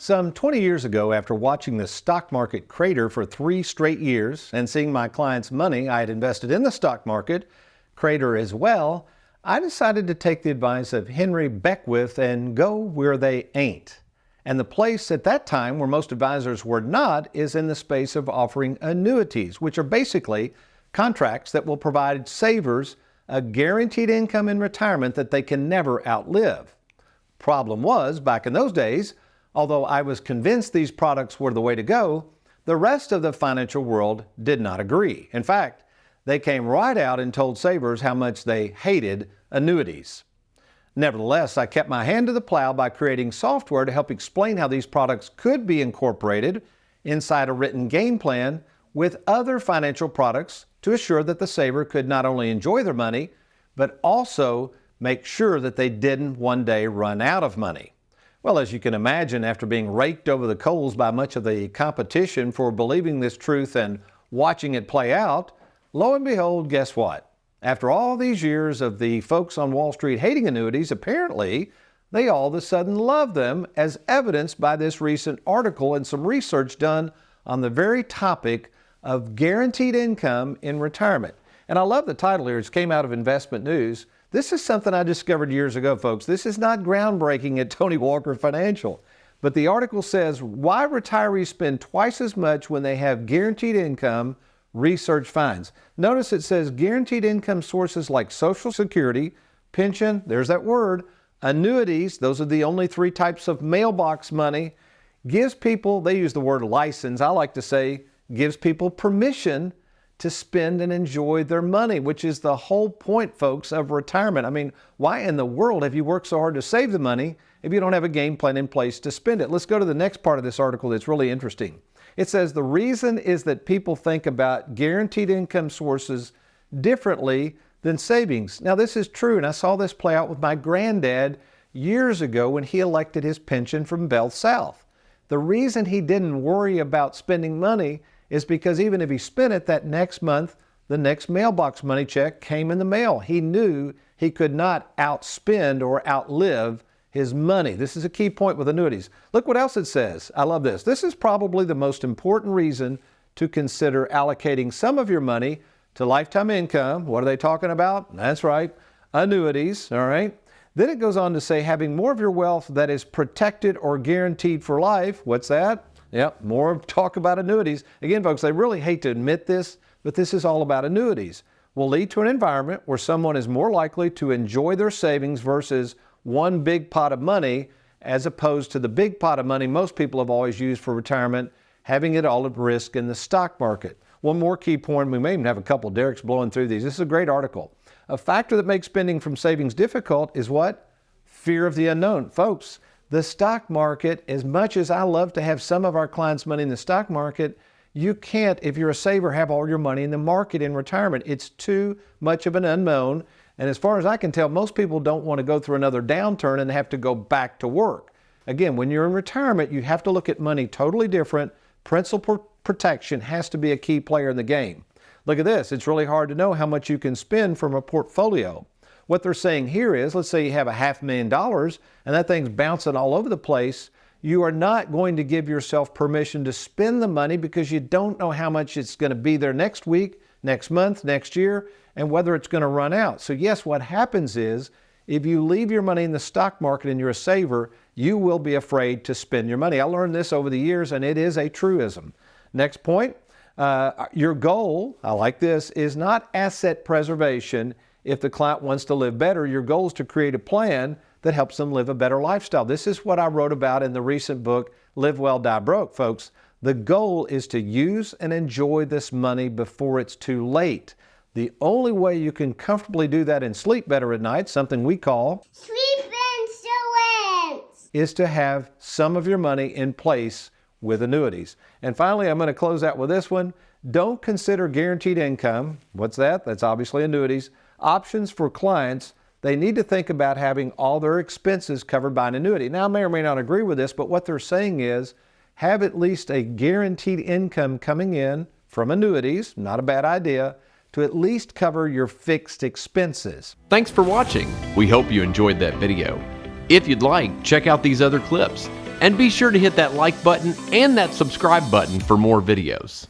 Some 20 years ago, after watching the stock market crater for 3 straight years and seeing my clients' money I had invested in the stock market crater as well, I decided to take the advice of Henry Beckwith and go where they ain't. And the place at that time where most advisors were not is in the space of offering annuities, which are basically contracts that will provide savers a guaranteed income in retirement that they can never outlive. Problem was, back in those days, although I was convinced these products were the way to go, the rest of the financial world did not agree. In fact, they came right out and told savers how much they hated annuities. Nevertheless, I kept my hand to the plow by creating software to help explain how these products could be incorporated inside a written game plan with other financial products to assure that the saver could not only enjoy their money, but also make sure that they didn't one day run out of money. Well, as you can imagine, after being raked over the coals by much of the competition for believing this truth and watching it play out, lo and behold, guess what? After all these years of the folks on Wall Street hating annuities, apparently they all of a sudden love them, as evidenced by this recent article and some research done on the very topic of guaranteed income in retirement. And I love the title here. It came out of Investment News. This is something I discovered years ago, folks. This is not groundbreaking at Tony Walker Financial. But the article says, why retirees spend twice as much when they have guaranteed income, research finds. Notice it says guaranteed income sources like Social Security, pension, there's that word, annuities, those are the only 3 types of mailbox money, gives people, they use the word license, I like to say, gives people permission to spend and enjoy their money, which is the whole point, folks, of retirement. I mean, why in the world have you worked so hard to save the money if you don't have a game plan in place to spend it? Let's go to the next part of this article that's really interesting. It says the reason is that people think about guaranteed income sources differently than savings. Now, this is true, and I saw this play out with my granddad years ago when he elected his pension from Bell South. The reason he didn't worry about spending money is because even if he spent it that next month, the next mailbox money check came in the mail. He knew he could not outspend or outlive his money. This is a key point with annuities. Look what else it says. I love this. This is probably the most important reason to consider allocating some of your money to lifetime income. What are they talking about? That's right, annuities, all right? Then it goes on to say having more of your wealth that is protected or guaranteed for life. What's that? Yep, more talk about annuities. Again, folks, they really hate to admit this, but this is all about annuities. Will lead to an environment where someone is more likely to enjoy their savings versus one big pot of money, as opposed to the big pot of money most people have always used for retirement, having it all at risk in the stock market. One more key point, we may even have a couple of Derek's blowing through these. This is a great article. A factor that makes spending from savings difficult is what? Fear of the unknown. Folks, the stock market, as much as I love to have some of our clients' money in the stock market, you can't, if you're a saver, have all your money in the market in retirement. It's too much of an unknown. And as far as I can tell, most people don't want to go through another downturn and have to go back to work. Again, when you're in retirement, you have to look at money totally different. Principal protection has to be a key player in the game. Look at this. It's really hard to know how much you can spend from a portfolio. What they're saying here is, let's say you have $500,000 and that thing's bouncing all over the place. You are not going to give yourself permission to spend the money because you don't know how much it's going to be there next week, next month, next year, and whether it's going to run out. So yes, what happens is if you leave your money in the stock market and you're a saver, you will be afraid to spend your money. I learned this over the years, and it is a truism. Next point, your goal, I like this, is not asset preservation. If the client wants to live better, your goal is to create a plan that helps them live a better lifestyle. This is what I wrote about in the recent book, Live Well, Die Broke, folks. The goal is to use and enjoy this money before it's too late. The only way you can comfortably do that and sleep better at night, something we call sleep insurance, is to have some of your money in place with annuities. And finally, I'm going to close out with this one. Don't consider guaranteed income. What's that? That's obviously annuities. Options for clients. They need to think about having all their expenses covered by an annuity. Now, I may or may not agree with this, but what they're saying is have at least a guaranteed income coming in from annuities, not a bad idea, to at least cover your fixed expenses. Thanks for watching. We hope you enjoyed that video. If you'd like, check out these other clips. And be sure to hit that like button and that subscribe button for more videos.